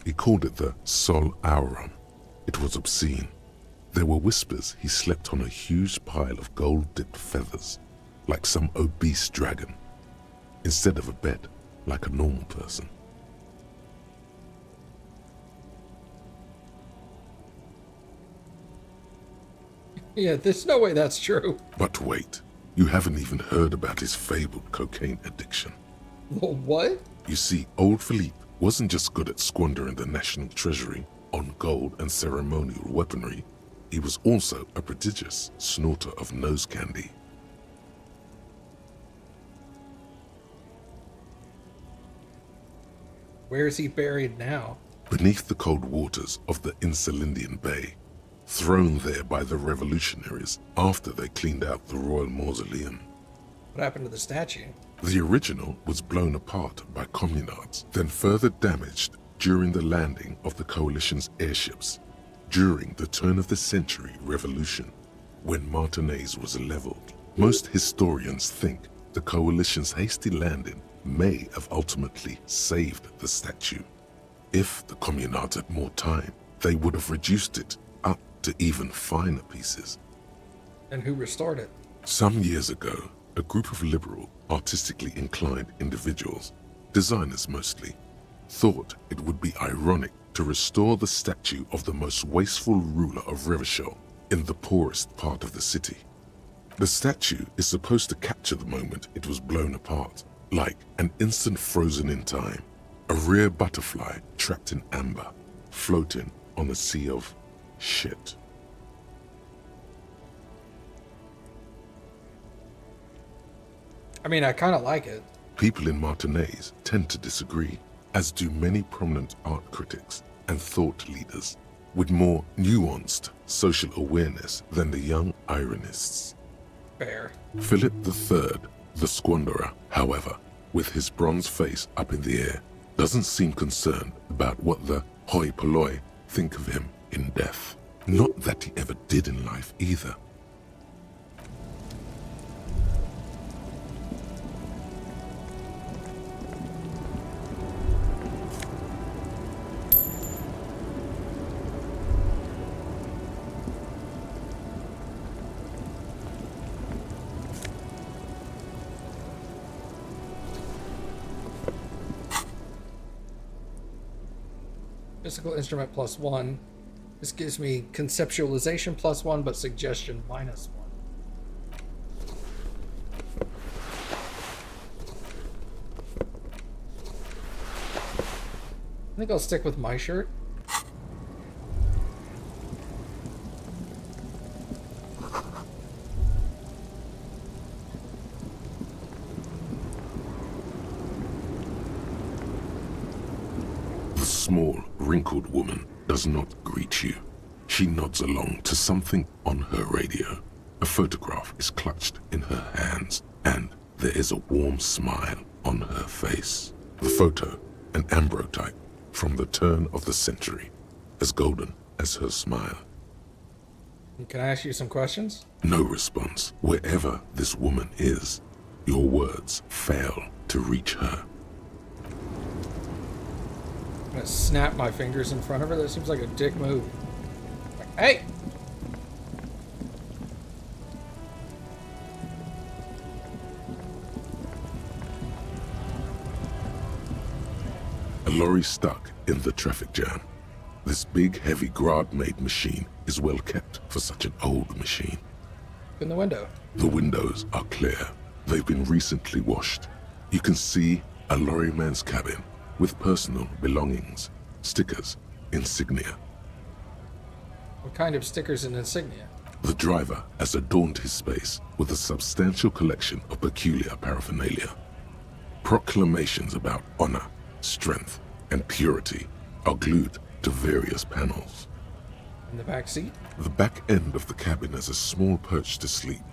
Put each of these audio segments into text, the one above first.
He called it the Sol Auron. It was obscene. There were whispers he slept on a huge pile of gold-dipped feathers, like some obese dragon, instead of a bed, like a normal person. Yeah, there's no way that's true. But wait, you haven't even heard about his fabled cocaine addiction. Well, what? You see, old Philippe wasn't just good at squandering the national treasury on gold and ceremonial weaponry, he was also a prodigious snorter of nose candy. Where is he buried now? Beneath the cold waters of the Insulindian Bay, thrown there by the revolutionaries after they cleaned out the royal mausoleum. What happened to the statue? The original was blown apart by communards, then further damaged during the landing of the coalition's airships during the turn-of-the-century revolution, when Martinez was leveled. Most historians think the coalition's hasty landing may have ultimately saved the statue. If the communards had more time, they would have reduced it up to even finer pieces. And who restored it? Some years ago, a group of liberal, artistically inclined individuals, designers mostly, thought it would be ironic to restore the statue of the most wasteful ruler of Revachol in the poorest part of the city. The statue is supposed to capture the moment it was blown apart, like an instant frozen in time, a rare butterfly trapped in amber, floating on a sea of shit. I mean, I kind of like it. People in Martinez tend to disagree, as do many prominent art critics and thought leaders with more nuanced social awareness than the young ironists. Fair. Philip III, the squanderer, however, with his bronze face up in the air, doesn't seem concerned about what the hoi polloi think of him in death. Not that he ever did in life either. Physical instrument +1. This gives me conceptualization +1, but suggestion -1. I think I'll stick with my shirt. The small, wrinkled woman does not greet you. She nods along to something on her radio. A photograph is clutched in her hands, and there is a warm smile on her face. The photo, an ambrotype from the turn of the century, as golden as her smile. Can I ask you some questions? No response. Wherever this woman is, your words fail to reach her. I'm gonna snap my fingers in front of her. That seems like a dick move. Like, hey! A lorry stuck in the traffic jam. This big, heavy Grad-made machine is well kept for such an old machine. In the window. The windows are clear. They've been recently washed. You can see a lorryman's cabin with personal belongings, stickers, insignia. What kind of stickers and insignia? The driver has adorned his space with a substantial collection of peculiar paraphernalia. Proclamations about honor, strength, and purity are glued to various panels. In the back seat? The back end of the cabin has a small perch to sleep,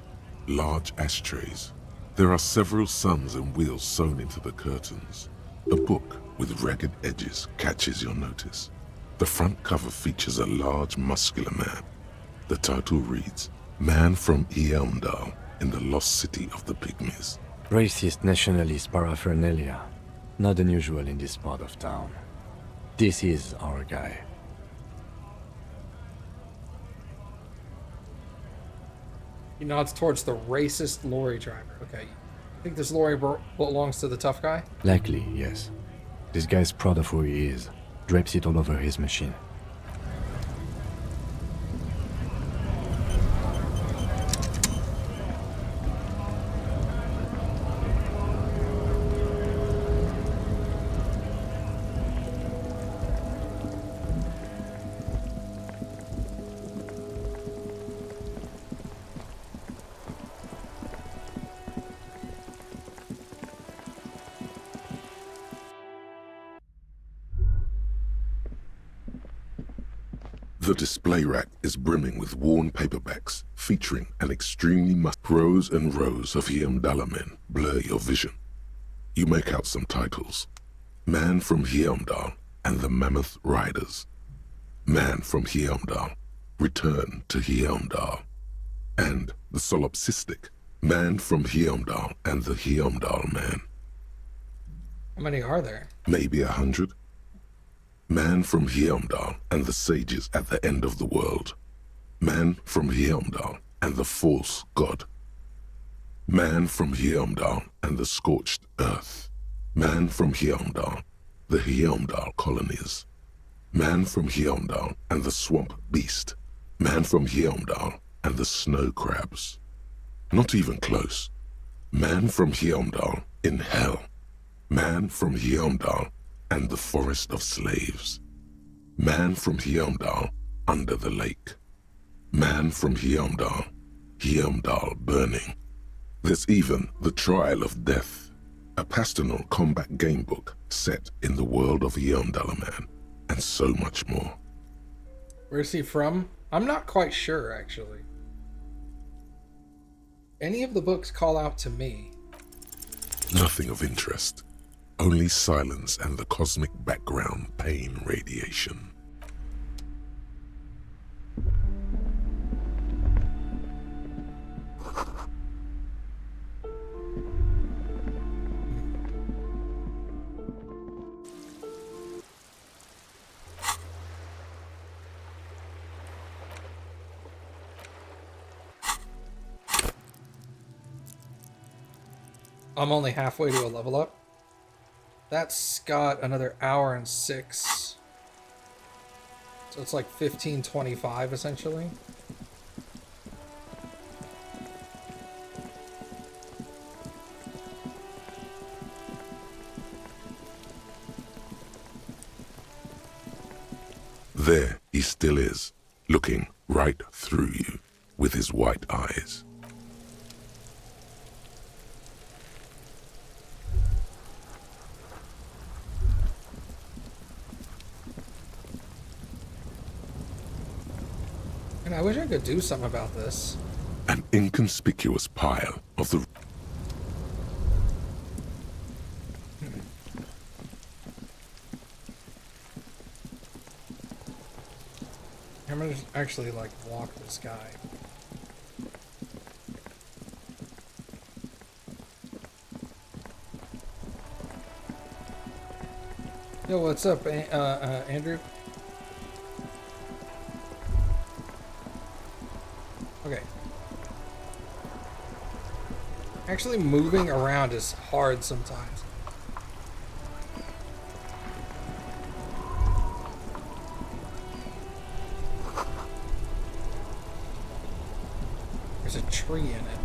large ashtrays. There are several suns and wheels sewn into the curtains. A book with ragged edges catches your notice. The front cover features a large, muscular man. The title reads, Man from Eamdal in the Lost City of the Pygmies. Racist nationalist paraphernalia. Not unusual in this part of town. This is our guy. He nods towards the racist lorry driver. Okay. I think this lorry belongs to the tough guy? Likely, yes. This guy's proud of who he is. Drapes it all over his machine. The display rack is brimming with worn paperbacks featuring an extremely rows and rows of Hyamdala men blur your vision. You make out some titles. Man from Hyamdal and the Mammoth Riders. Man from Hyamdal, Return to Hyamdal. And the solipsistic Man from Hyamdal and the Hyamdal Man. How many are there? Maybe 100. Man from Hyamdal and the sages at the end of the world. Man from Hyamdal and the false god. Man from Hyamdal and the scorched earth. Man from Hyamdal, the Hyamdal colonies. Man from Hyamdal and the swamp beast. Man from Hyamdal and the snow crabs. Not even close. Man from Hyamdal in hell. Man from Hyamdal and the forest of slaves. Man from Hyamdal under the lake. Man from Hyamdal, Hyamdal burning. There's even the Trial of Death, a pastoral combat gamebook set in the world of Hyamdala Man, and so much more. Where's he from? I'm not quite sure, actually. Any of the books call out to me. Nothing of interest. Only silence and the cosmic background pain radiation. I'm only halfway to a level up. That's got another hour and 6. So it's like 15:25 essentially. There he still is, looking right through you with his white eyes. And I wish I could do something about this. An inconspicuous pile of the... I'm gonna actually like walk this guy. Yo, what's up, Andrew? Okay. Actually, moving around is hard sometimes. There's a tree in it.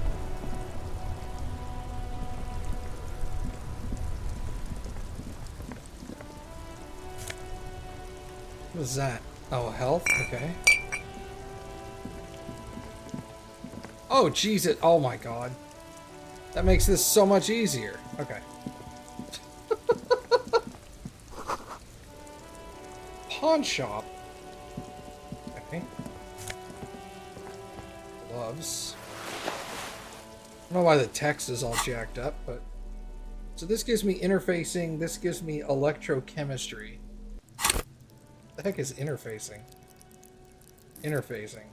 What is that? Oh, health? Okay. Oh, jeez, oh my god. That makes this so much easier. Okay. Pawn shop. Okay. Gloves. I don't know why the text is all jacked up, but... So this gives me interfacing, this gives me electrochemistry. What the heck is interfacing? Interfacing.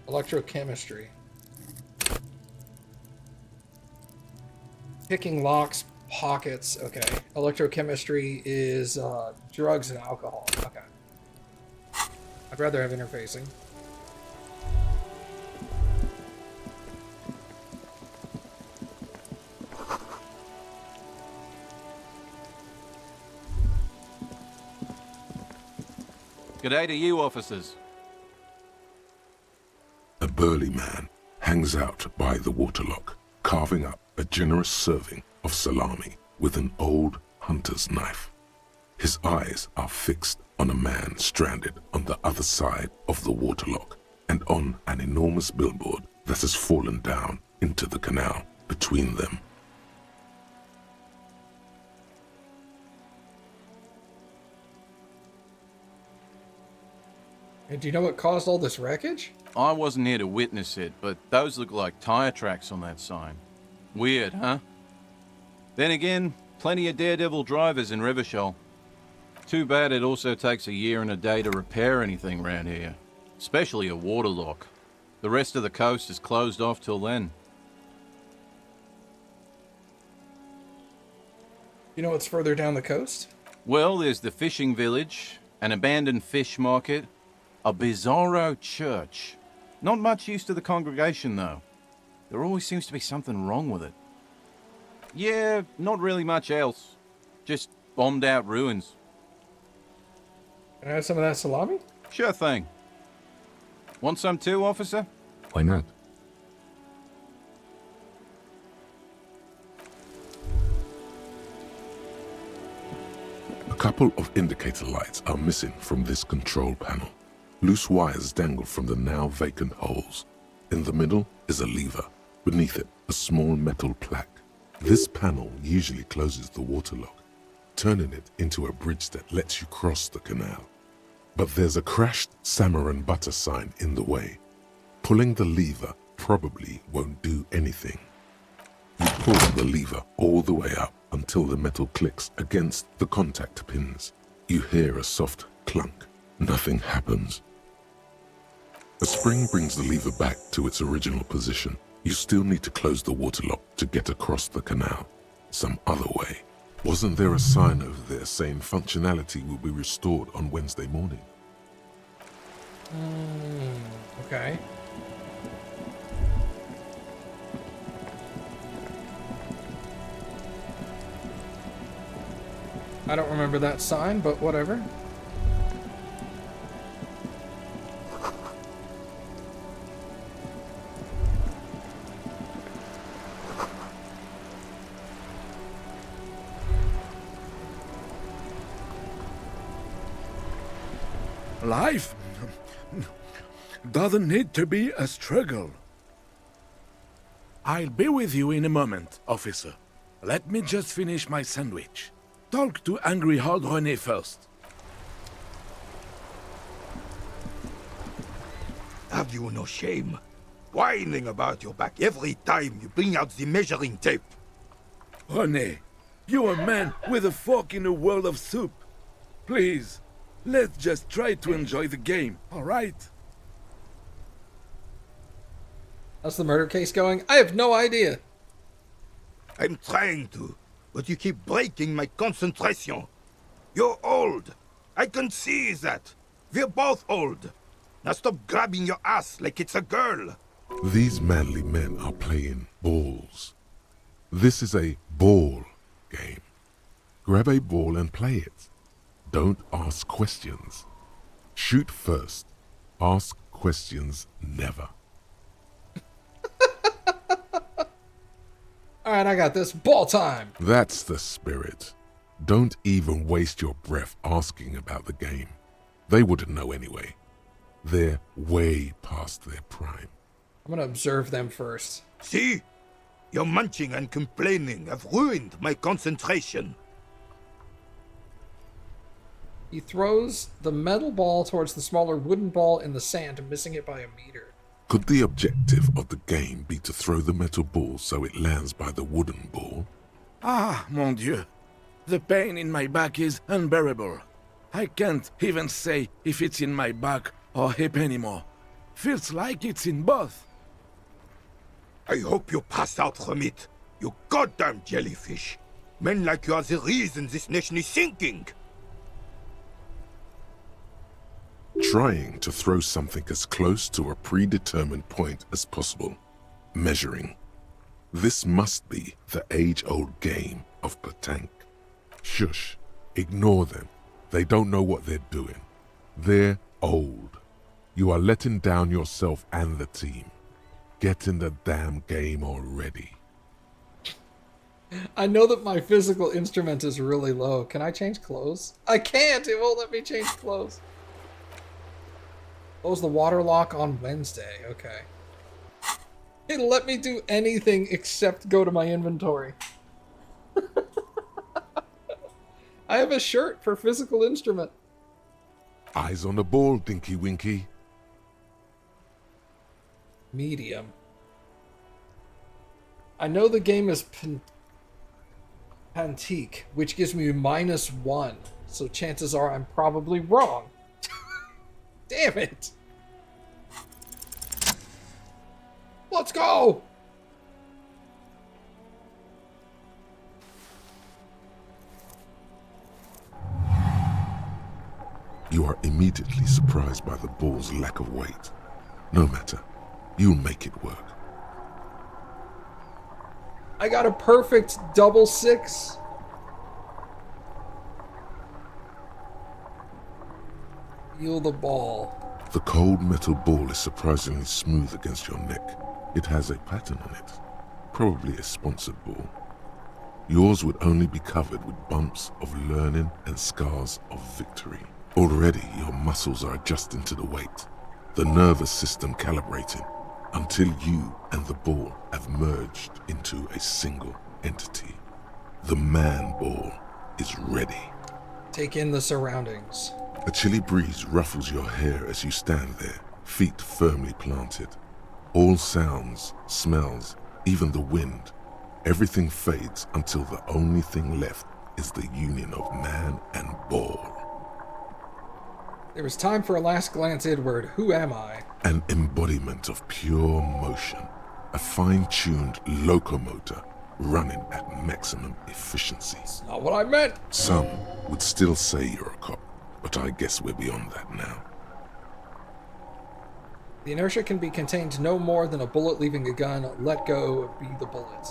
Electrochemistry. Picking locks, pockets. Okay. Electrochemistry is drugs and alcohol. Okay. I'd rather have interfacing. G'day to you, officers. A burly man hangs out by the waterlock, carving up a generous serving of salami with an old hunter's knife. His eyes are fixed on a man stranded on the other side of the waterlock and on an enormous billboard that has fallen down into the canal between them. And do you know what caused all this wreckage? I wasn't here to witness it, but those look like tire tracks on that sign. Weird, huh? Then again, plenty of daredevil drivers in Rivershell. Too bad it also takes a year and a day to repair anything around here. Especially a waterlock. The rest of the coast is closed off till then. You know what's further down the coast? Well, there's the fishing village, an abandoned fish market, a bizarro church. Not much use to the congregation, though. There always seems to be something wrong with it. Yeah, not really much else. Just bombed out ruins. Can I have some of that salami? Sure thing. Want some too, officer? Why not? A couple of indicator lights are missing from this control panel. Loose wires dangle from the now vacant holes. In the middle is a lever. Beneath it, a small metal plaque. This panel usually closes the waterlock, turning it into a bridge that lets you cross the canal. But there's a crashed salmon and butter sign in the way. Pulling the lever probably won't do anything. You pull the lever all the way up until the metal clicks against the contact pins. You hear a soft clunk. Nothing happens. A spring brings the lever back to its original position. You still need to close the waterlock to get across the canal. Some other way. Wasn't there a sign over there saying functionality will be restored on Wednesday morning? Okay. I don't remember that sign, but whatever. Life doesn't need to be a struggle. I'll be with you in a moment, officer. Let me just finish my sandwich. Talk to angry old René first. Have you no shame? Whining about your back every time you bring out the measuring tape. René, you're a man with a fork in a world of soup. Please, let's just try to enjoy the game, all right? How's the murder case going? I have no idea. I'm trying to, but you keep breaking my concentration. You're old. I can see that. We're both old. Now stop grabbing your ass like it's a girl. These manly men are playing balls. This is a ball game. Grab a ball and play it. Don't ask questions. Shoot first. Ask questions never. Alright, I got this. Ball time! That's the spirit. Don't even waste your breath asking about the game. They wouldn't know anyway. They're way past their prime. I'm gonna observe them first. See? Your munching and complaining have ruined my concentration. He throws the metal ball towards the smaller wooden ball in the sand, missing it by a meter. Could the objective of the game be to throw the metal ball so it lands by the wooden ball? Ah, mon Dieu. The pain in my back is unbearable. I can't even say if it's in my back or hip anymore. Feels like it's in both. I hope you pass out from it, you goddamn jellyfish. Men like you are the reason this nation is sinking. Trying to throw something as close to a predetermined point as possible. Measuring. This must be the age-old game of petanque. Shush. Ignore them. They don't know what they're doing. They're old. You are letting down yourself and the team. Get in the damn game already. I know that my physical instrument is really low. Can I change clothes? I can't! It won't let me change clothes. Close the water lock on Wednesday. Okay. It'll let me do anything except go to my inventory. I have a shirt for physical instrument. Eyes on the ball, Dinky Winky. Medium. I know the game is Pantique, which gives me -1, so chances are I'm probably wrong. Damn it! Let's go! You are immediately surprised by the ball's lack of weight. No matter, you'll make it work. I got a perfect double 6. Heal the ball. The cold metal ball is surprisingly smooth against your neck. It has a pattern on it. Probably a sponsored ball. Yours would only be covered with bumps of learning and scars of victory. Already your muscles are adjusting to the weight, the nervous system calibrating, until you and the ball have merged into a single entity. The man ball is ready. Take in the surroundings. A chilly breeze ruffles your hair as you stand there, feet firmly planted. All sounds, smells, even the wind, everything fades until the only thing left is the union of man and ball. There was time for a last glance inward. Who am I? An embodiment of pure motion, a fine-tuned locomotor running at maximum efficiency. Not what I meant. Some would still say you're a cop, but I guess we're beyond that now. The inertia can be contained no more than a bullet leaving a gun. Let go, be the bullet.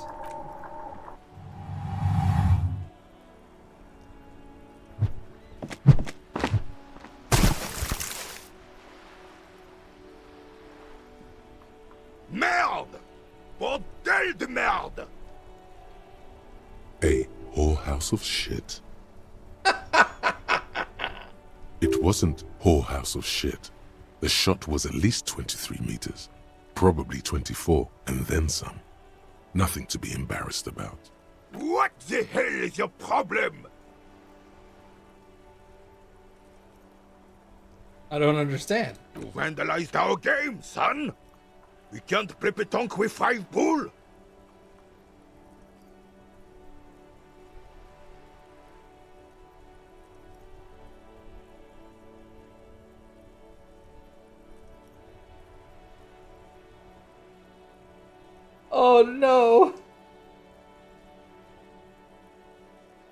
Merde! Bordel de merde! A whorehouse of shit? It wasn't whorehouse of shit. The shot was at least 23 meters, probably 24, and then some. Nothing to be embarrassed about. What the hell is your problem? I don't understand. You vandalized our game, son! We can't play pétanque with 5 bull! Oh no!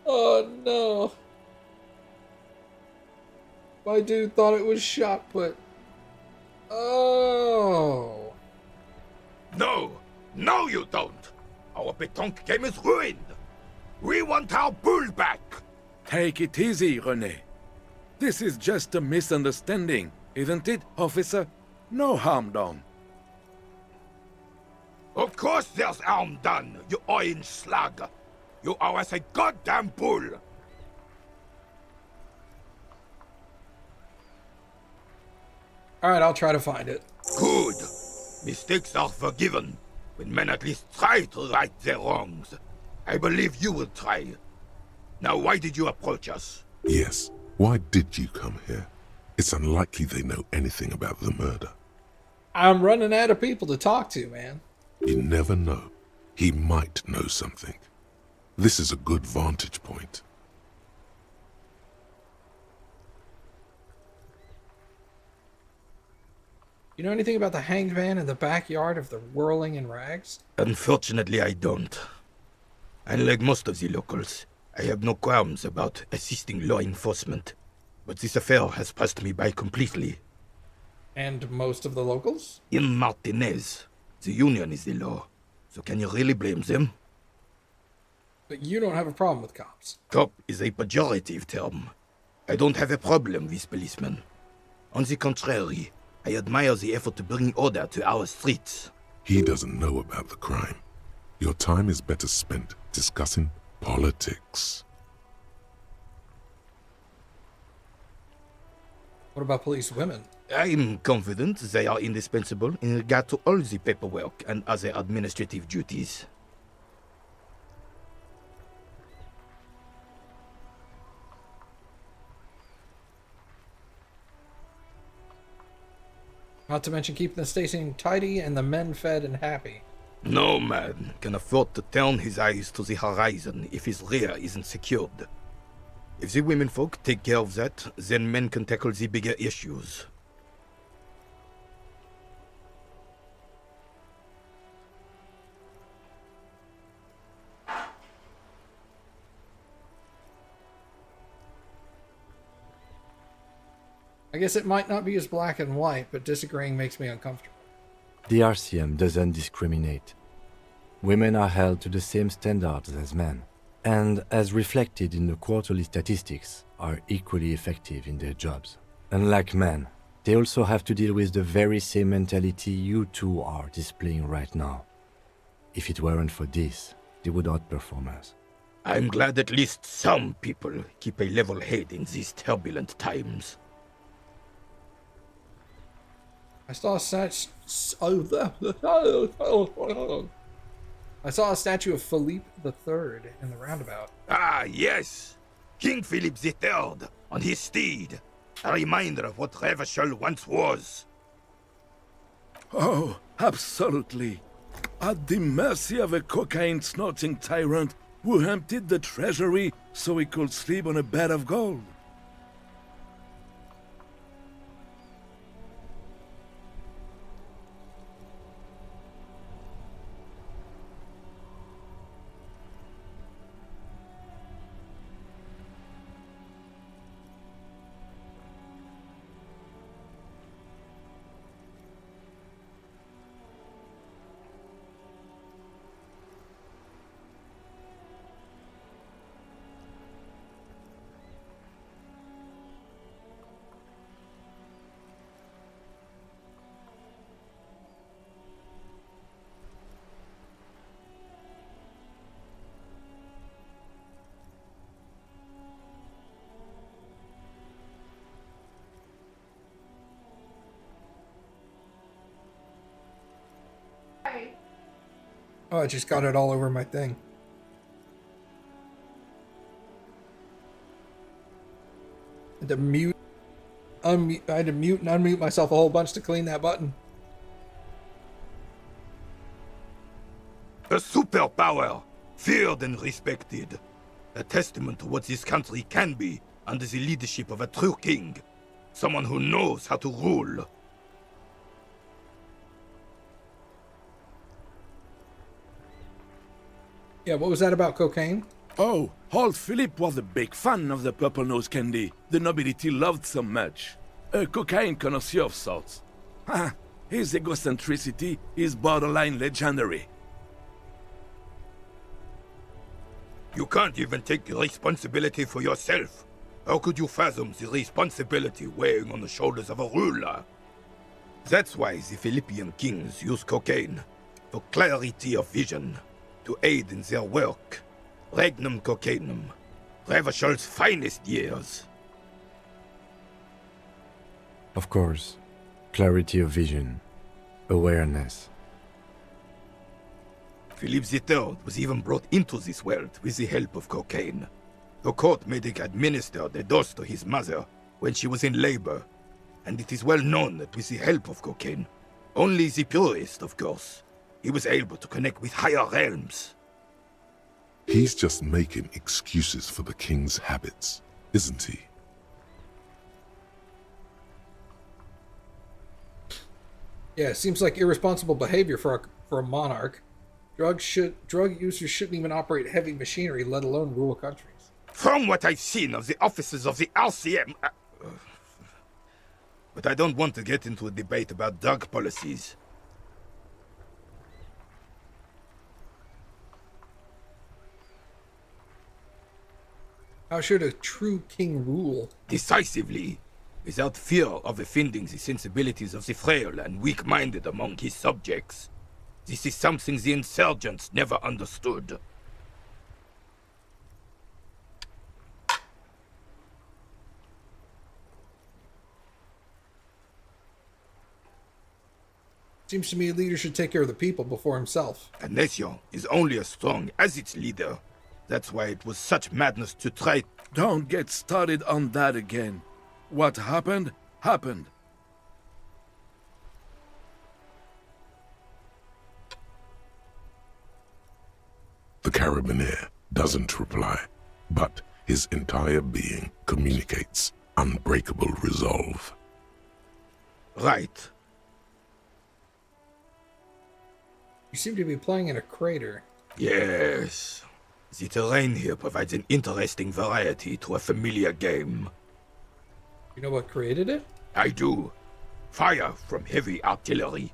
Oh no! My dude thought it was shot put. Oh! No! No, you don't! Our pétanque game is ruined! We want our bull back! Take it easy, René. This is just a misunderstanding, isn't it, officer? No harm done. Of course there's harm done, you orange slug! You owe us a goddamn bull! Alright, I'll try to find it. Good! Mistakes are forgiven, when men at least try to right their wrongs. I believe you will try. Now why did you approach us? Yes, why did you come here? It's unlikely they know anything about the murder. I'm running out of people to talk to, man. You never know. He might know something. This is a good vantage point. You know anything about the hanged man in the backyard of the Whirling in Rags? Unfortunately, I don't. Unlike most of the locals, I have no qualms about assisting law enforcement. But this affair has passed me by completely. And most of the locals? In Martinez, the union is the law. So can you really blame them? But you don't have a problem with cops. Cop is a pejorative term. I don't have a problem with policemen. On the contrary, I admire the effort to bring order to our streets. He doesn't know about the crime. Your time is better spent discussing politics. What about police women? I'm confident they are indispensable in regard to all the paperwork and other administrative duties. Not to mention keeping the station tidy and the men fed and happy. No man can afford to turn his eyes to the horizon if his rear isn't secured. If the women folk take care of that, then men can tackle the bigger issues. I guess it might not be as black and white, but disagreeing makes me uncomfortable. The RCM doesn't discriminate. Women are held to the same standards as men, and as reflected in the quarterly statistics, are equally effective in their jobs. Unlike men, they also have to deal with the very same mentality you two are displaying right now. If it weren't for this, they would outperform us. I'm glad at least some people keep a level head in these turbulent times. I saw a I saw a statue of Philippe III in the roundabout. Ah, yes! King Philip III on his steed. A reminder of what Revachol once was. Oh, absolutely. At the mercy of a cocaine-snorting tyrant who emptied the treasury so he could sleep on a bed of gold. Oh, I just got it all over my thing. I had to mute, unmute. I had to mute and unmute myself a whole bunch to clean that button. A superpower, feared and respected. A testament to what this country can be under the leadership of a true king. Someone who knows how to rule. Yeah, what was that about cocaine? Oh, old Philip was a big fan of the purple nose candy the nobility loved so much. A cocaine connoisseur of sorts. His egocentricity is borderline legendary. You can't even take responsibility for yourself. How could you fathom the responsibility weighing on the shoulders of a ruler? That's why the Philippian kings use cocaine, for clarity of vision, to aid in their work. Regnum cocainum, Revachol's finest years. Of course, clarity of vision, awareness. Philip III was even brought into this world with the help of cocaine. The court made him administer the dose to his mother when she was in labor, and it is well known that with the help of cocaine, only the purest, of course, he was able to connect with higher realms. He's just making excuses for the king's habits, isn't he? Yeah, it seems like irresponsible behavior for a monarch. Drug users shouldn't even operate heavy machinery, let alone rule countries. From what I've seen of the officers of the Elysium... But I don't want to get into a debate about drug policies. How should a true king rule? Decisively, without fear of offending the sensibilities of the frail and weak-minded among his subjects. This is something the insurgents never understood. Seems to me a leader should take care of the people before himself. A nation is only as strong as its leader. That's why it was such madness to try... Don't get started on that again. What happened, happened. The carabiner doesn't reply, but his entire being communicates unbreakable resolve. Right. You seem to be playing in a crater. Yes. The terrain here provides an interesting variety to a familiar game. You know what created it? I do. Fire from heavy artillery.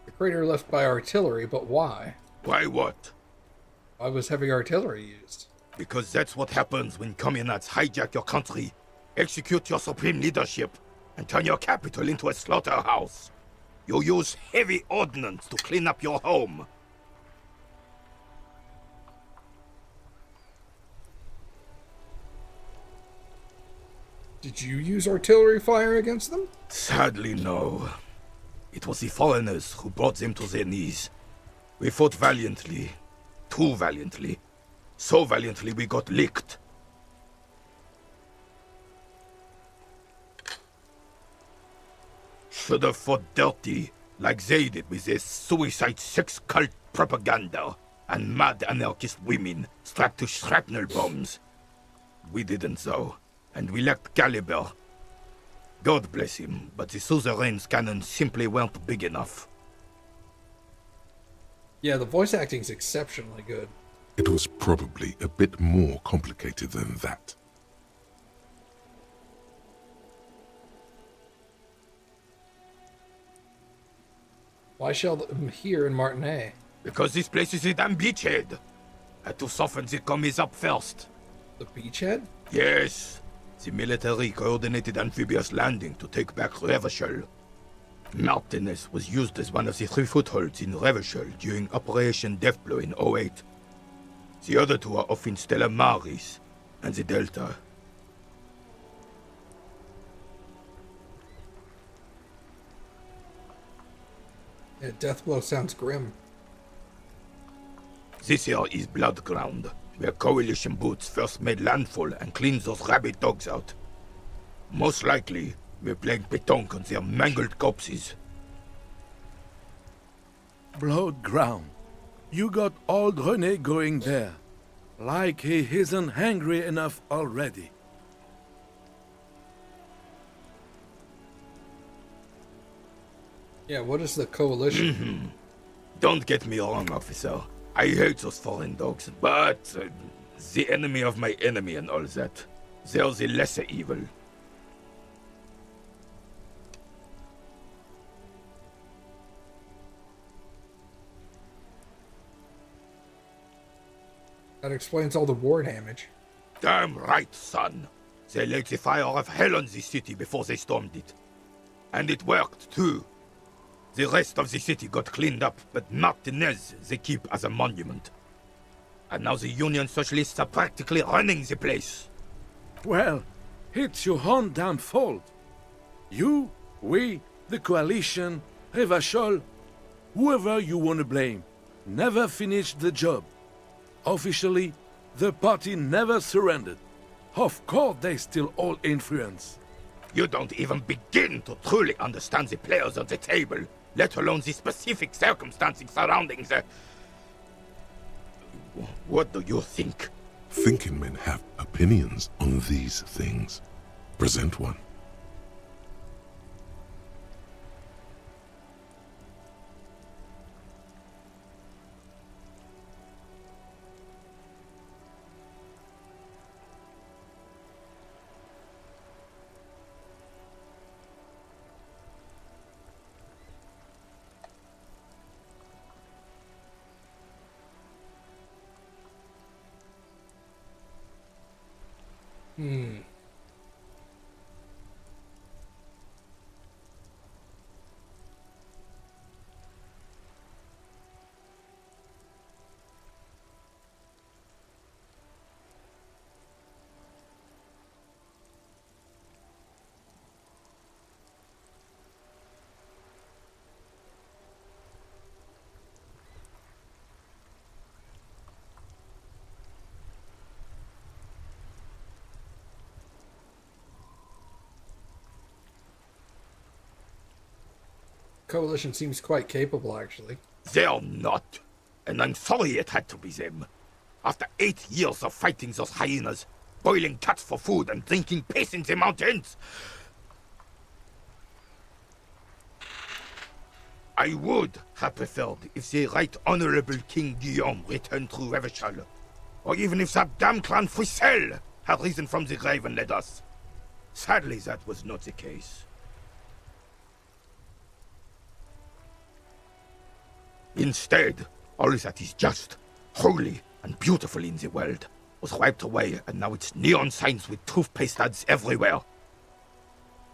The crater left by artillery, but why? Why what? Why was heavy artillery used? Because that's what happens when communards hijack your country, execute your supreme leadership, and turn your capital into a slaughterhouse. You use heavy ordnance to clean up your home. Did you use artillery fire against them? Sadly, no. It was the foreigners who brought them to their knees. We fought valiantly. Too valiantly. So valiantly we got licked. Should have fought dirty, like they did with their suicide sex cult propaganda and mad anarchist women strapped to shrapnel bombs. We didn't though, and we lacked caliber. God bless him, but the suzerain's cannons simply weren't big enough. Yeah, the voice acting's exceptionally good. It was probably a bit more complicated than that. Why shall them here in Martinet? Because this place is a damn beachhead. Had to soften the commies up first. The beachhead? Yes. The military coordinated amphibious landing to take back Revachol. Martinez was used as one of the 3 footholds in Revachol during Operation Deathblow in 08. The other 2 are off in Stella Maris and the Delta. Yeah, Deathblow sounds grim. This here is Blood Ground, where Coalition boots first made landfall and cleaned those rabid dogs out. Most likely, we're playing pétanque on their mangled corpses. Blood ground. You got old René going there. Like he isn't hungry enough already. Yeah, what is the coalition? Don't get me wrong, officer. I hate those foreign dogs, but the enemy of my enemy and all that. They're the lesser evil. That explains all the war damage. Damn right, son. They laid the fire of hell on the city before they stormed it. And it worked, too. The rest of the city got cleaned up, but Martinez they keep as a monument. And now the Union Socialists are practically running the place. Well, it's your own damn fault. You, we, the coalition, Revachol, whoever you want to blame, never finished the job. Officially, the party never surrendered. Of course they still hold influence. You don't even begin to truly understand the players on the table, let alone the specific circumstances surrounding the... What do you think? Thinking men have opinions on these things. Present one. Hmm. Coalition seems quite capable, actually. They're not. And I'm sorry it had to be them. After 8 years of fighting those hyenas, boiling cats for food and drinking piss in the mountains, I would have preferred if the Right Honorable King Guillaume returned through Revachol, or even if that damn clan Frissel had risen from the grave and led us. Sadly, that was not the case. Instead, all that is just, holy, and beautiful in the world was wiped away, and now it's neon signs with toothpaste ads everywhere.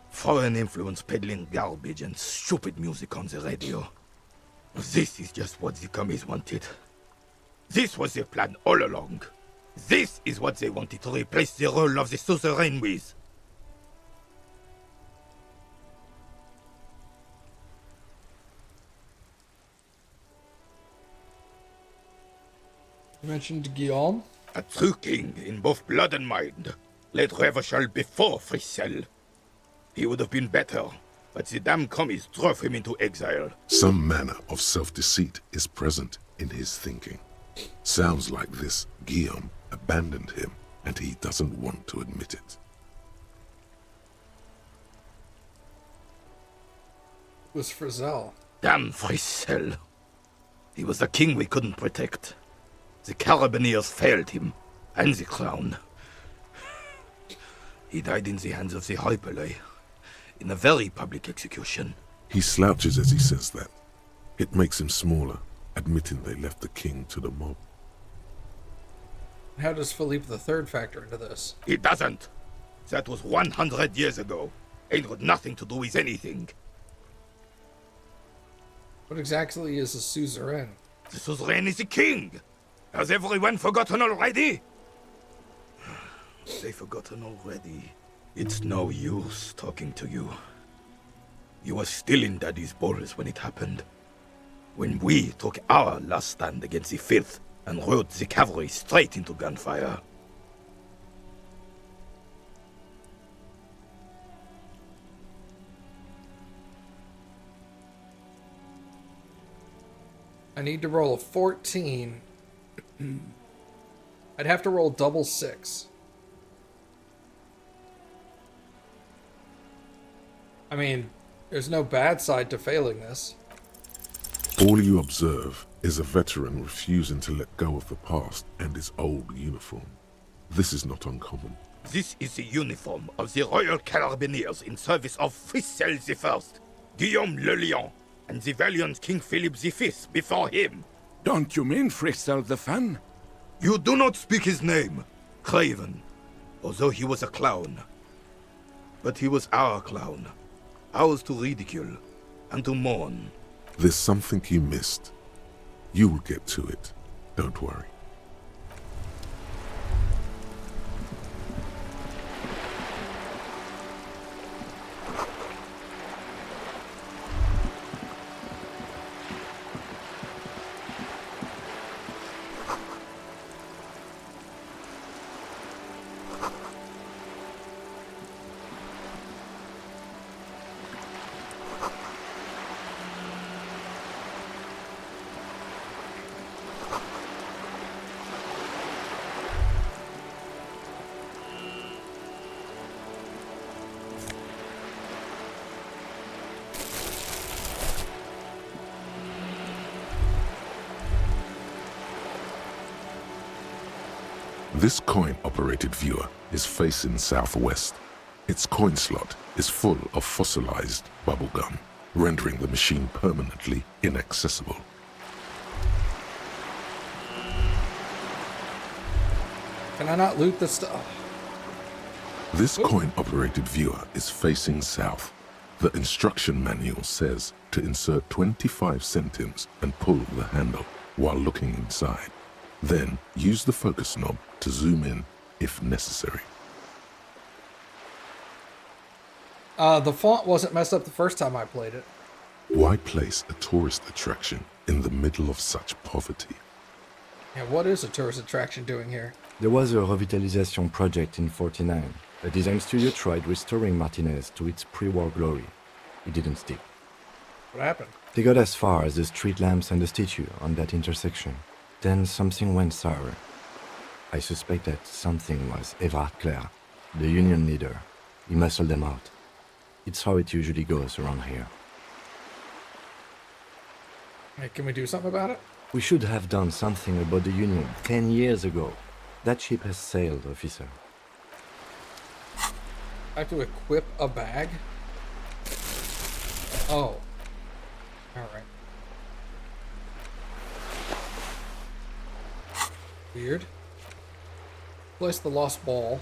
Foreign influence peddling garbage and stupid music on the radio. This is just what the commies wanted. This was their plan all along. This is what they wanted to replace the role of the suzerain with. You mentioned Guillaume? A true king in both blood and mind led Revachol before Frissel. He would have been better, but the damn commies drove him into exile. Some manner of self-deceit is present in his thinking. Sounds like this Guillaume abandoned him, and he doesn't want to admit it. It was Frizzell. Damn Frissel. He was the king we couldn't protect. The Carabineers failed him, and the crown. He died in the hands of the Hyperlay, in a very public execution. He slouches as he says that. It makes him smaller, admitting they left the king to the mob. How does Philippe III factor into this? He doesn't. That was 100 years ago. Ain't got nothing to do with anything. What exactly is a suzerain? The suzerain is the king. Has everyone forgotten already? They've forgotten already. It's no use talking to you. You were still in Daddy's balls when it happened. When we took our last stand against the filth and rode the cavalry straight into gunfire. I need to roll a 14. I'd have to roll double 6. I mean, there's no bad side to failing this. All you observe is a veteran refusing to let go of the past and his old uniform. This is not uncommon. This is the uniform of the Royal Carabineers in service of Frissel I, Guillaume le Lion, and the valiant King Philip V before him. Don't you mean Frissel the Fan? You do not speak his name, Craven, although he was a clown. But he was our clown, ours to ridicule and to mourn. There's something you missed. You will get to it. Don't worry. This coin-operated viewer is facing southwest. Its coin slot is full of fossilized bubblegum, rendering the machine permanently inaccessible. Can I not loot this stuff? This coin-operated viewer is facing south. The instruction manual says to insert 25 centimes and pull the handle while looking inside. Then use the focus knob to zoom in if necessary. The font wasn't messed up the first time I played it. Why place a tourist attraction in the middle of such poverty? Yeah, what is a tourist attraction doing here? There was a revitalization project in 49. A design studio tried restoring Martinez to its pre-war glory. It didn't stick. What happened? They got as far as the street lamps and the statue on that intersection. Then something went sour. I suspect that something was Everard Clare, the union leader. He muscled them out. It's how it usually goes around here. Hey, can we do something about it? We should have done something about the union 10 years ago. That ship has sailed, officer. I have to equip a bag? Oh. Alright. Weird. Place the lost ball.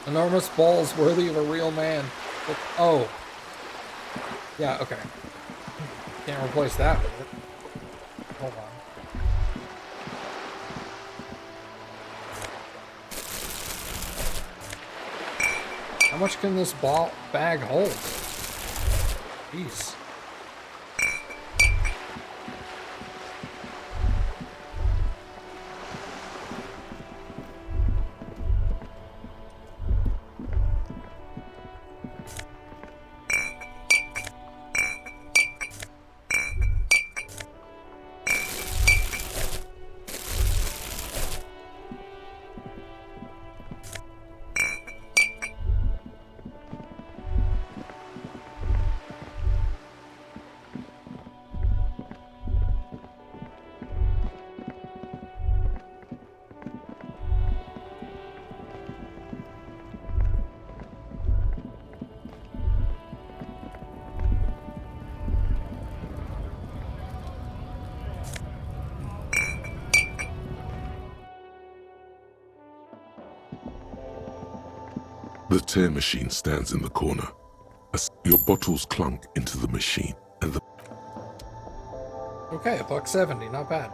Enormous balls worthy of a real man. Oh. Yeah, okay. Can't replace that with it. Hold on. How much can this bag hold? Jeez. The tear machine stands in the corner. Your bottles clunk into the machine, and the Okay, $1.70, not bad.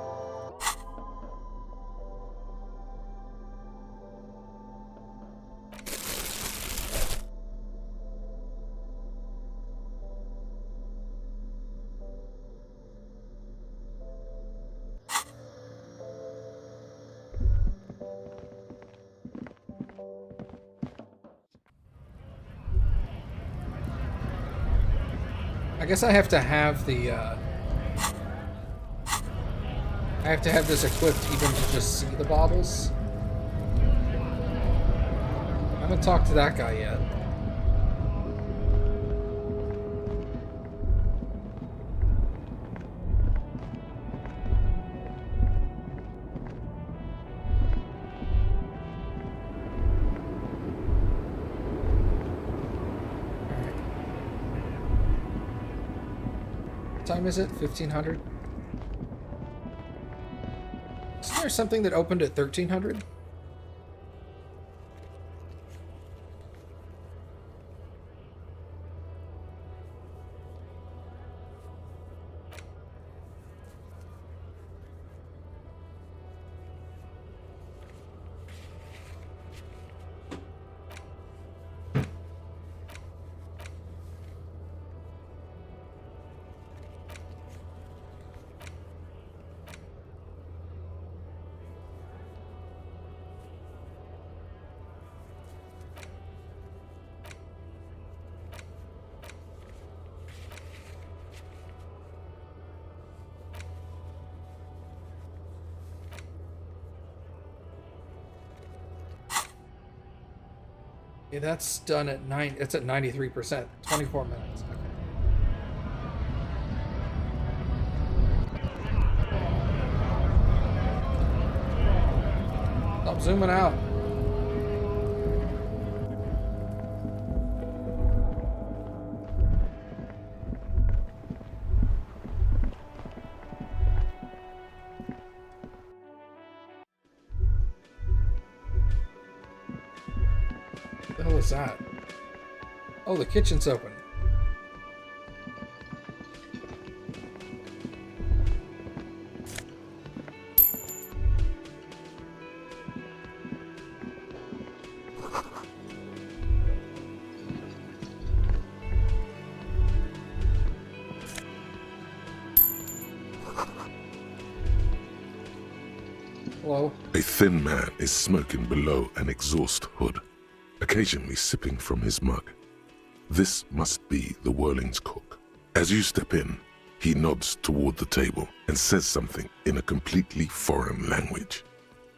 I guess I have to have the, I have to have this equipped even to just see the bottles. I haven't talked to that guy yet. What time is it? 1500? Isn't there something that opened at 1300? Yeah, that's done at 9. It's at 93%. 24 minutes. Okay. Stop zooming out. What the hell is that? Oh, the kitchen's open. Hello? A thin man is smoking below an exhaust hood, occasionally sipping from his mug. This must be the Whirling's cook. As you step in, he nods toward the table and says something in a completely foreign language.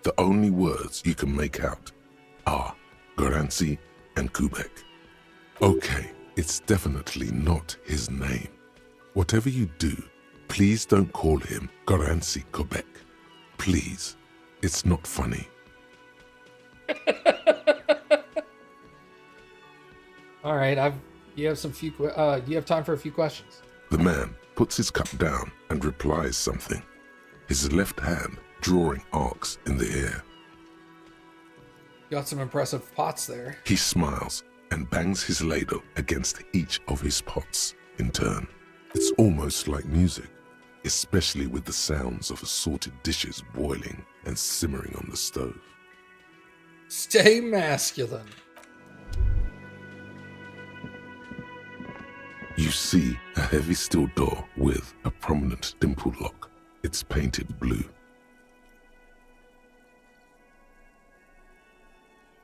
The only words you can make out are Garancy and Kubek. Okay, it's definitely not his name. Whatever you do, please don't call him Garancy Kubek. Please. It's not funny. All right, you have you have time for a few questions. The man puts his cup down and replies something, his left hand drawing arcs in the air. Got some impressive pots there. He smiles and bangs his ladle against each of his pots in turn. It's almost like music, especially with the sounds of assorted dishes boiling and simmering on the stove. Stay masculine. You see a heavy steel door with a prominent dimple lock. It's painted blue.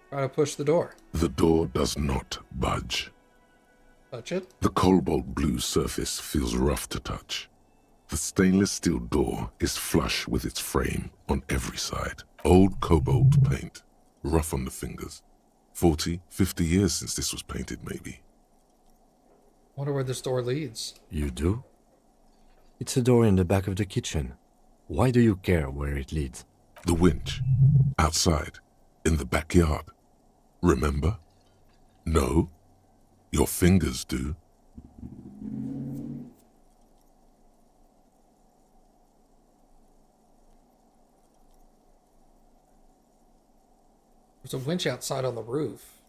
Try to push the door. The door does not budge. Touch it. The cobalt blue surface feels rough to touch. The stainless steel door is flush with its frame on every side. Old cobalt paint, rough on the fingers. 40, 50 years since this was painted, maybe. Wonder where this door leads. You do? It's a door in the back of the kitchen. Why do you care where it leads? The winch, outside, in the backyard. Remember? No? Your fingers do. There's a winch outside on the roof.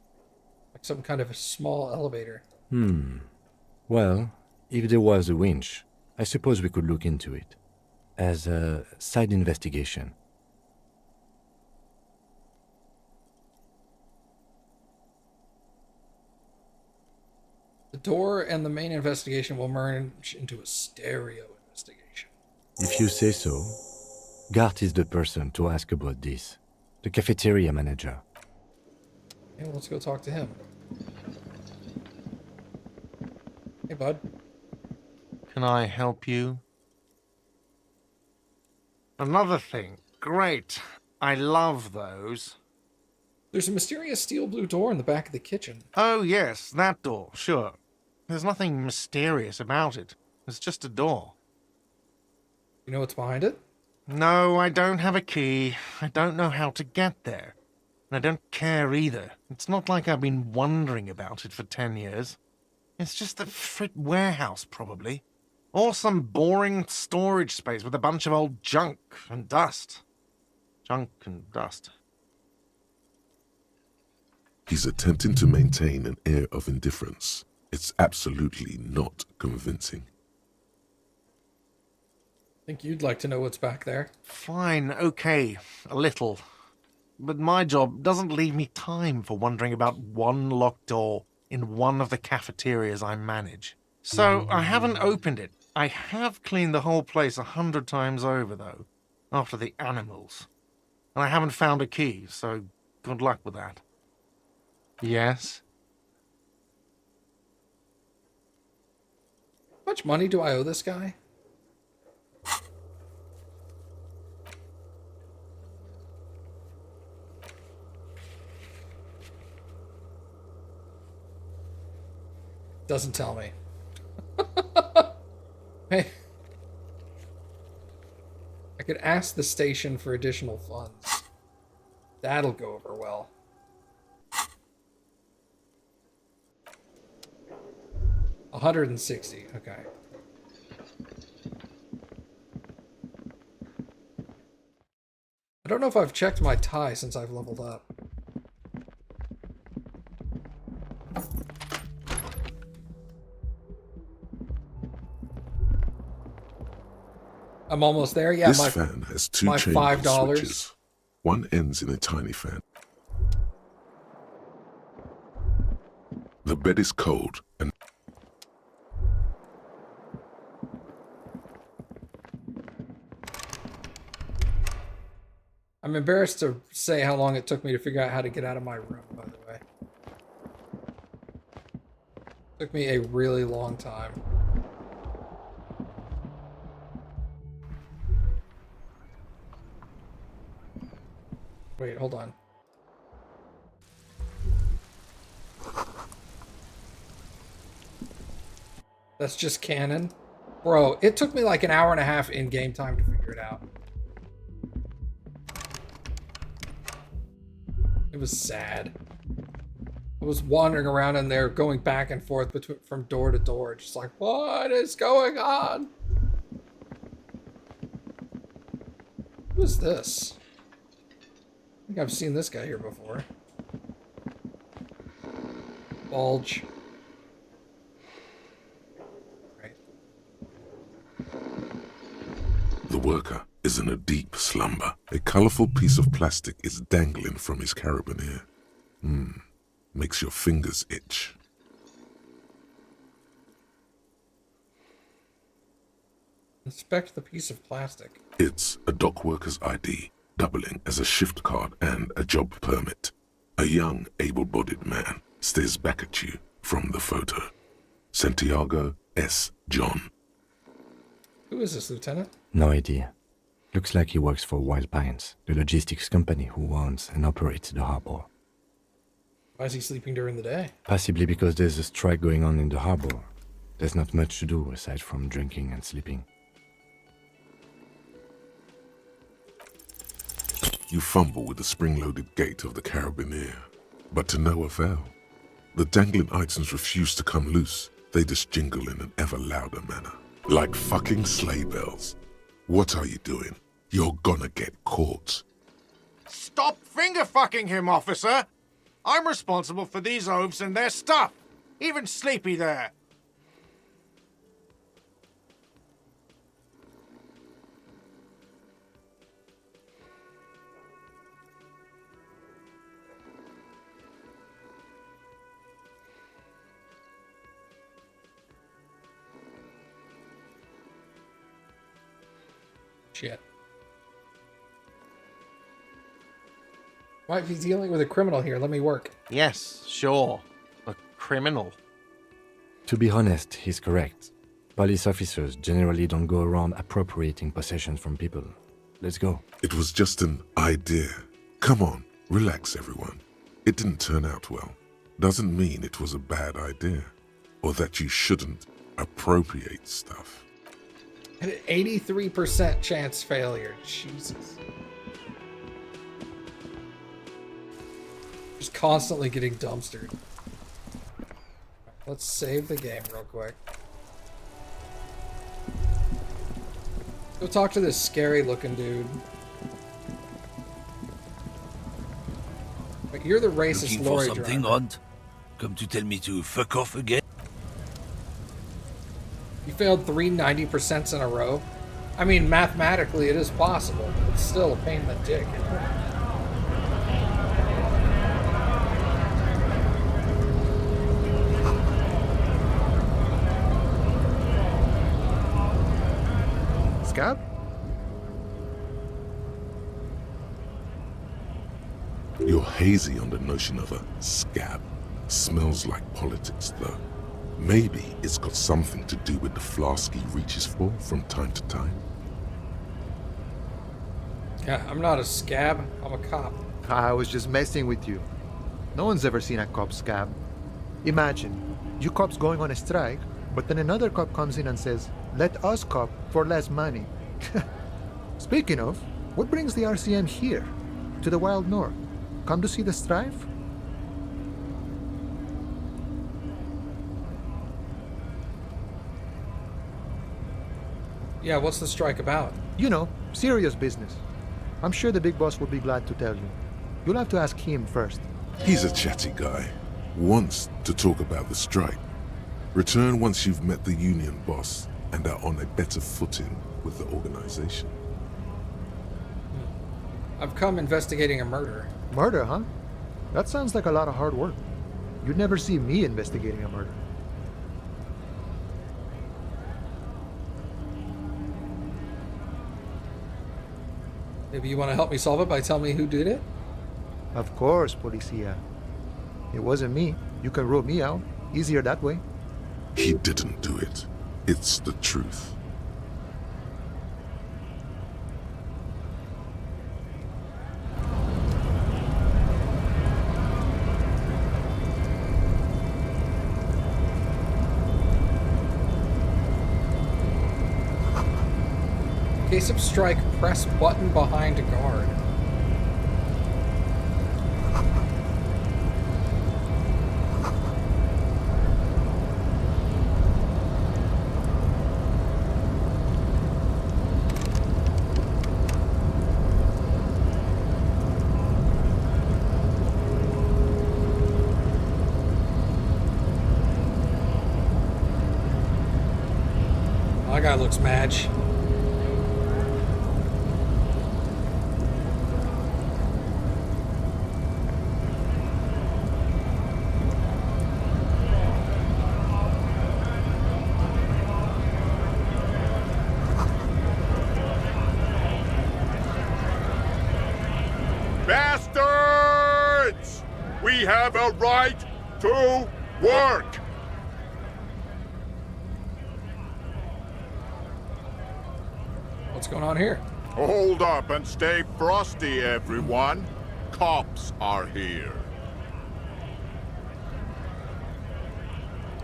Like some kind of a small elevator. Well, if there was a winch, I suppose we could look into it. As a side investigation. The door and the main investigation will merge into a stereo investigation. If you say so, Gart is the person to ask about this. The cafeteria manager. Yeah, well, let's go talk to him. Hey, bud. Can I help you? Another thing. Great. I love those. There's a mysterious steel blue door in the back of the kitchen. Oh, yes, that door, sure. There's nothing mysterious about it. It's just a door. You know what's behind it? No, I don't have a key. I don't know how to get there. And I don't care either. It's not like I've been wondering about it for 10 years. It's just a frit warehouse, probably. Or some boring storage space with a bunch of old junk and dust. Junk and dust. He's attempting to maintain an air of indifference. It's absolutely not convincing. Think you'd like to know what's back there? Fine, okay, a little. But my job doesn't leave me time for wondering about one locked door in one of the cafeterias I manage. So I haven't opened it. I have cleaned the whole place 100 times over, though, after the animals. And I haven't found a key, so good luck with that. Yes? How much money do I owe this guy? Doesn't tell me. Hey. I could ask the station for additional funds. That'll go over well. $160. Okay. I don't know if I've checked my tie since I've leveled up. I'm almost there. Yeah, This fan has two my changeable $5. switches. One ends in a tiny fan. The bed is cold and I'm embarrassed to say how long it took me to figure out how to get out of my room, by the way. Took me a really long time. Wait, hold on. That's just canon? Bro, it took me like an hour and a half in game time to figure it out. It was sad. I was wandering around in there, going back and forth from door to door, just like, what is going on? Who is this? I think I've seen this guy here before. Bulge. Right. the worker is in a deep slumber. A colorful piece of plastic is dangling from his carabiner. Makes your fingers itch. Inspect the piece of plastic. It's a dock worker's ID, doubling as a shift card and a job permit. A young, able-bodied man stares back at you from the photo. Santiago S. John. Who is this, Lieutenant? No idea. Looks like he works for Wild Pines, the logistics company who owns and operates the harbor. Why is he sleeping during the day? Possibly because there's a strike going on in the harbor. There's not much to do aside from drinking and sleeping. You fumble with the spring-loaded gate of the carabiner, but to no avail. The dangling items refuse to come loose. They just jingle in an ever louder manner, like fucking sleigh bells. What are you doing? You're gonna get caught. Stop finger-fucking him, officer! I'm responsible for these oafs and their stuff. Even Sleepy there. Shit. Might be dealing with a criminal here. Let me work. Yes, sure. A criminal. To be honest, he's correct. Police officers generally don't go around appropriating possessions from people. Let's go. It was just an idea. Come on, relax everyone. It didn't turn out well. Doesn't mean it was a bad idea, or that you shouldn't appropriate stuff. An 83% chance failure. Jesus. Just constantly getting dumpstered. Let's save the game real quick. Go talk to this scary looking dude. But you're the racist Looking for lorry something driver. odd? Come to tell me to fuck off again? You failed 3 90% in a row. I mean, mathematically it is possible, but it's still a pain in the dick, isn't it? Scab? You're hazy on the notion of a scab. Smells like politics, though. Maybe it's got something to do with the flask he reaches for from time to time. Yeah, I'm not a scab. I'm a cop. I was just messing with you. No one's ever seen a cop scab. Imagine, You cops going on a strike, but then another cop comes in and says, let us cop for less money. Speaking of, what brings the RCM here? To the wild north? Come to see the strife? Yeah, what's the strike about? You know, serious business. I'm sure the big boss will be glad to tell you. You'll have to ask him first. He's a chatty guy. Wants to talk about the strike. Return once you've met the union boss and are on a better footing with the organization. I've come investigating a murder. Murder, huh? That sounds like a lot of hard work. You'd never see me investigating a murder. Maybe you want to help me solve it by telling me who did it? Of course, Policia. It wasn't me. You can rule me out. Easier that way. He didn't do it. It's the truth. Case of strike, press button behind guard. My guy looks mad. Bastards! We have a right to work! What's going on here? Hold up and stay frosty, everyone. Cops are here.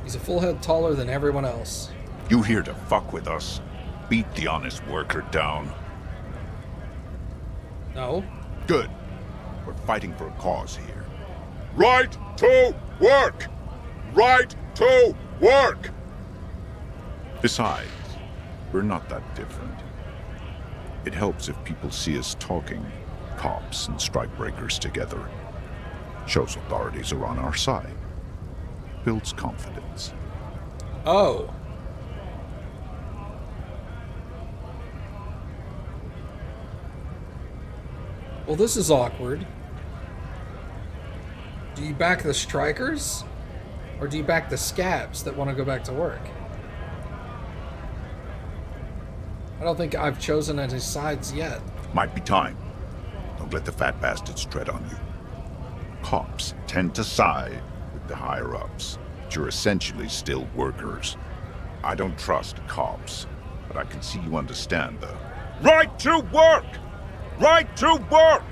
He's a full head taller than everyone else. You here to fuck with us? Beat the honest worker down. No. Good. We're fighting for a cause here. Right to work! Right to work! Besides, we're not that different. It helps if people see us talking, cops and strikebreakers together. Shows authorities are on our side. Builds confidence. Oh. Well, this is awkward. Do you back the strikers? Or do you back the scabs that want to go back to work? I don't think I've chosen any sides yet. Might be time. Don't let the fat bastards tread on you. Cops tend to side with the higher-ups, but you're essentially still workers. I don't trust cops, but I can see you understand the Right to work! Right to work!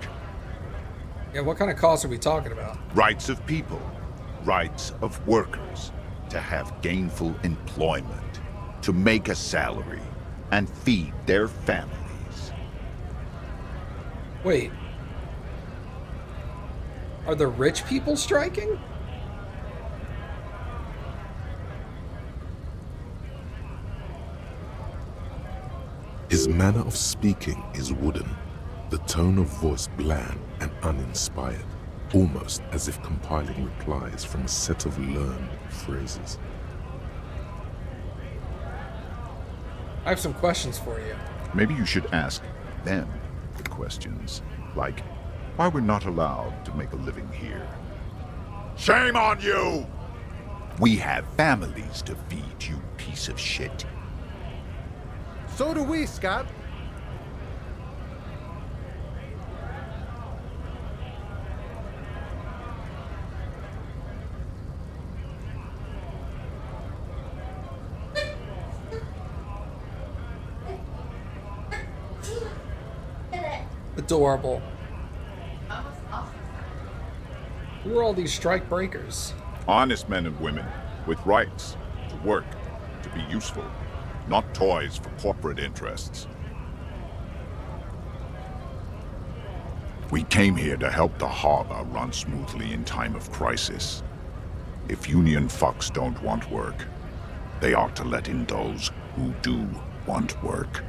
Yeah, what kind of costs are we talking about? rights of people, rights of workers, to have gainful employment, to make a salary, and feed their families. Wait. Are the rich people striking? His manner of speaking is wooden, the tone of voice bland and uninspired, almost as if compiling replies from a set of learned phrases. I have some questions for you. Maybe you should ask them the questions, like why we're not allowed to make a living here. Shame on you! We have families to feed, you piece of shit. So do we, Scott. Adorable. Who are all these strike breakers? Honest men and women, with rights to work, to be useful, not toys for corporate interests. We came here to help the harbor run smoothly in time of crisis. If Union fucks don't want work, they ought to let in those who do want work.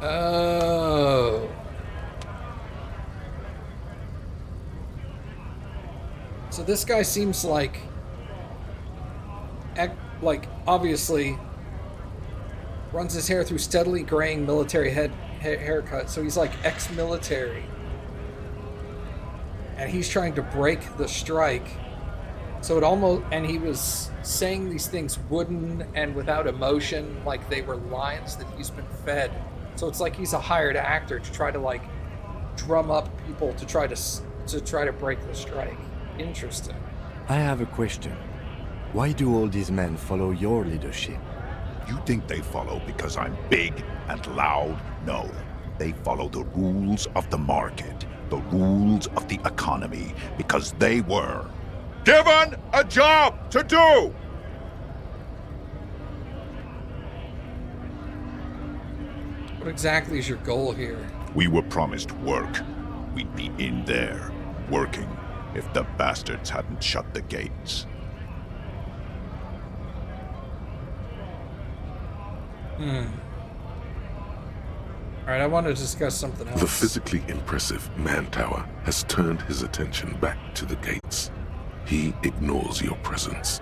Oh. So this guy seems like obviously runs his hair through steadily graying military haircut, so he's like ex-military. And he's trying to break the strike. So it almost, and he was saying these things wooden and without emotion, like they were lines that he's been fed. So it's like he's a hired actor to try to like drum up people to try to break the strike. Interesting. I have a question. Why do all these men follow your leadership? You think they follow because I'm big and loud? No. They follow the rules of the market, the rules of the economy, because they were given a job to do! What exactly is your goal here? We were promised work. We'd be in there, working, if the bastards hadn't shut the gates. Alright, I want to discuss something else. The physically impressive man tower has turned his attention back to the gates. He ignores your presence.